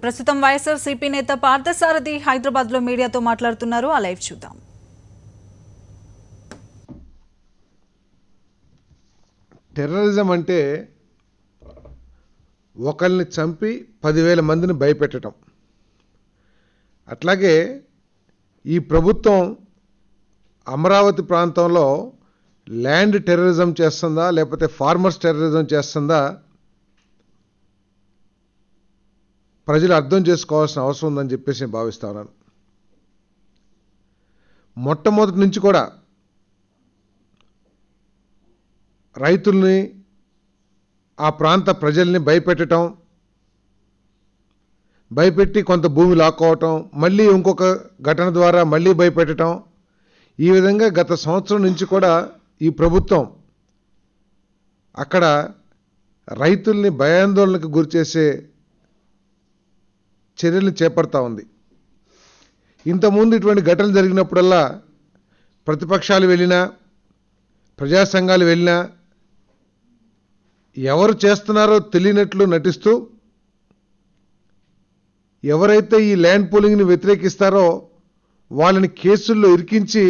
ప్రస్తుతం వైఎస్ఆర్సీపీ నేత పార్థసారథి హైదరాబాద్ లో మీడియాతో మాట్లాడుతున్నారు. ఆ లైవ్ చూద్దాం. టెర్రరిజం అంటే ఒకరిని చంపి 10,000 మందిని భయపెట్టడం. అట్లాగే ఈ ప్రభుత్వం అమరావతి ప్రాంతంలో ల్యాండ్ టెర్రరిజం చేస్తుందా లేకపోతే ఫార్మర్స్ టెర్రరిజం చేస్తుందా ప్రజలు అర్థం చేసుకోవాల్సిన అవసరం ఉందని చెప్పేసి నేను భావిస్తా ఉన్నాను. మొట్టమొదటి నుంచి కూడా రైతుల్ని ఆ ప్రాంత ప్రజల్ని భయపెట్టడం, భయపెట్టి కొంత భూమి లాక్కోవటం, మళ్ళీ ఇంకొక ఘటన ద్వారా మళ్ళీ భయపెట్టడం, ఈ విధంగా గత సంవత్సరం నుంచి కూడా ఈ ప్రభుత్వం అక్కడ రైతుల్ని భయాందోళనకు గురిచేసే చర్యలు చేపడతా ఉంది. ఇంతకుముందు ఇటువంటి ఘటనలు జరిగినప్పుడల్లా ప్రతిపక్షాలు వెళ్ళినా ప్రజా సంఘాలు వెళ్ళినా ఎవరు చేస్తున్నారో తెలియనట్లు నటిస్తూ ఎవరైతే ఈ ల్యాండ్ పూలింగ్ని వ్యతిరేకిస్తారో వాళ్ళని కేసుల్లో ఇరికించి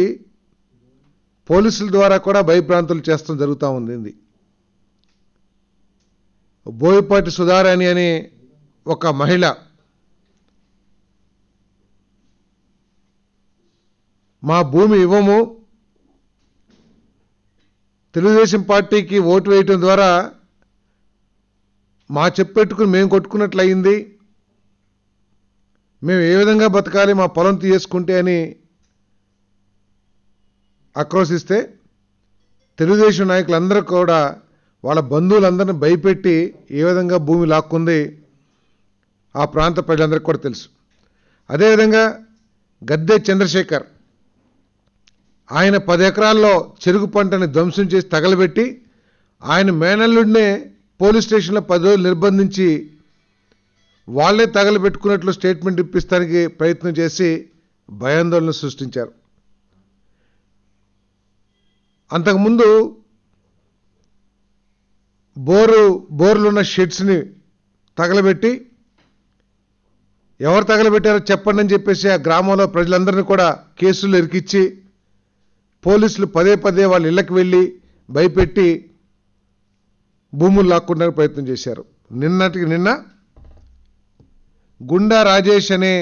పోలీసుల ద్వారా కూడా భయభ్రాంతులు చేస్తూ జరుగుతూ ఉంది. బోయపాటి సుధారాణి అనే ఒక మహిళ మా భూమి ఇవ్వము, తెలుగుదేశం పార్టీకి ఓటు వేయటం ద్వారా మా చెప్పెట్టుకుని మేము కొట్టుకున్నట్లయింది, మేము ఏ విధంగా బతకాలి మా పొలం తీసుకుంటే అని ఆక్రోశిస్తే తెలుగుదేశం నాయకులందరూ కూడా వాళ్ళ బంధువులందరినీ భయపెట్టి ఏ విధంగా భూమి లాక్కుంది ఆ ప్రాంత ప్రజలందరికీ కూడా తెలుసు. అదేవిధంగా గద్దె చంద్రశేఖర్ ఆయన 10 ఎకరాల్లో చెరుకు పంటని ధ్వంసం చేసి తగలబెట్టి ఆయన మేనల్లుడినే పోలీస్ స్టేషన్లో 10 రోజులు నిర్బంధించి వాళ్లే తగలబెట్టుకున్నట్లు స్టేట్మెంట్ ఇప్పిస్తానికి ప్రయత్నం చేసి భయాందోళన సృష్టించారు. అంతకుముందు బోర్లున్న షెడ్స్ని తగలబెట్టి ఎవరు తగలబెట్టారో చెప్పండి అని చెప్పేసి ఆ గ్రామంలో ప్రజలందరినీ కూడా కేసులు ఇరికిచ్చి పోలీసులు పదే వాళ్ళ ఇళ్లకు వెళ్ళి భయపెట్టి భూములు లాక్కోవడానికి ప్రయత్నం చేశారు. నిన్నటికి నిన్న గుండా రాజేష్ అనే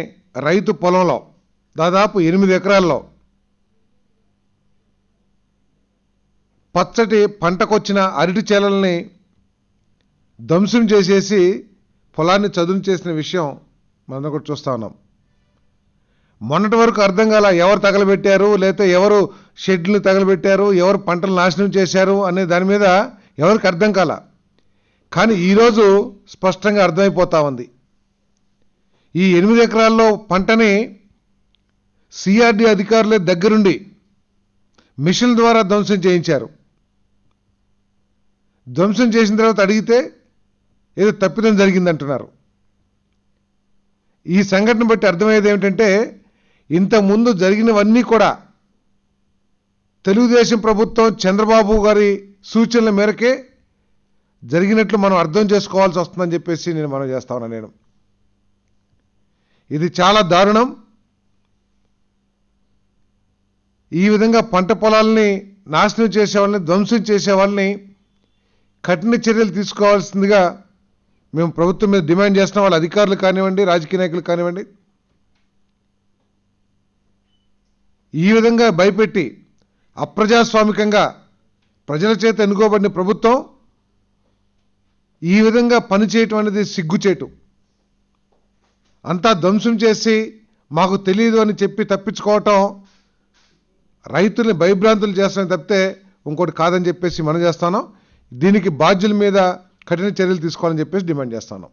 రైతు పొలంలో దాదాపు 8 ఎకరాల్లో పచ్చటి పంటకొచ్చిన అరటి చేలల్ని ధ్వంసం చేసేసి పొలాన్ని చదును చేసిన విషయం మనం కూడా చూస్తా ఉన్నాం. మొన్నటి వరకు అర్థం కాల ఎవరు తగలబెట్టారు, లేకపోతే ఎవరు షెడ్లు తగలబెట్టారు, ఎవరు పంటలు నాశనం చేశారు అనే దాని మీద ఎవరికి అర్థం కాల. కానీ ఈరోజు స్పష్టంగా అర్థమైపోతా ఉంది. ఈ 8 ఎకరాల్లో పంటని సిఆర్డి అధికారులే దగ్గరుండి మిషన్ ద్వారా ధ్వంసం చేయించారు. ధ్వంసం చేసిన తర్వాత అడిగితే ఏదో తప్పిదం జరిగిందంటున్నారు. ఈ సంఘటన బట్టి అర్థమయ్యేది ఏమిటంటే ఇంతకుముందు జరిగినవన్నీ కూడా తెలుగుదేశం ప్రభుత్వం చంద్రబాబు గారి సూచనల మేరకే జరిగినట్లు మనం అర్థం చేసుకోవాల్సి వస్తుందని చెప్పేసి నేను మనం చేస్తా ఉన్నా. ఇది చాలా దారుణం. ఈ విధంగా పంట పొలాలని నాశనం చేసేవాళ్ళని, ధ్వంసం చేసేవాళ్ళని కఠిన చర్యలు తీసుకోవాల్సిందిగా మేము ప్రభుత్వం మీద డిమాండ్ చేస్తున్నాం. వాళ్ళ అధికారులు కానివ్వండి, రాజకీయ నాయకులు కానివ్వండి, ఈ విధంగా భయపెట్టి అప్రజాస్వామికంగా ప్రజల చేత ఎన్నుకోబడిన ప్రభుత్వం ఈ విధంగా పనిచేయటం అనేది సిగ్గుచేటు. అంతా ధ్వంసం చేసి మాకు తెలియదు అని చెప్పి తప్పించుకోవటం రైతుల్ని భయభ్రాంతులు చేస్తామని తప్పితే ఇంకోటి కాదని చెప్పేసి మనం చేస్తాను. దీనికి బాధ్యుల మీద కఠిన చర్యలు తీసుకోవాలని చెప్పేసి డిమాండ్ చేస్తాను.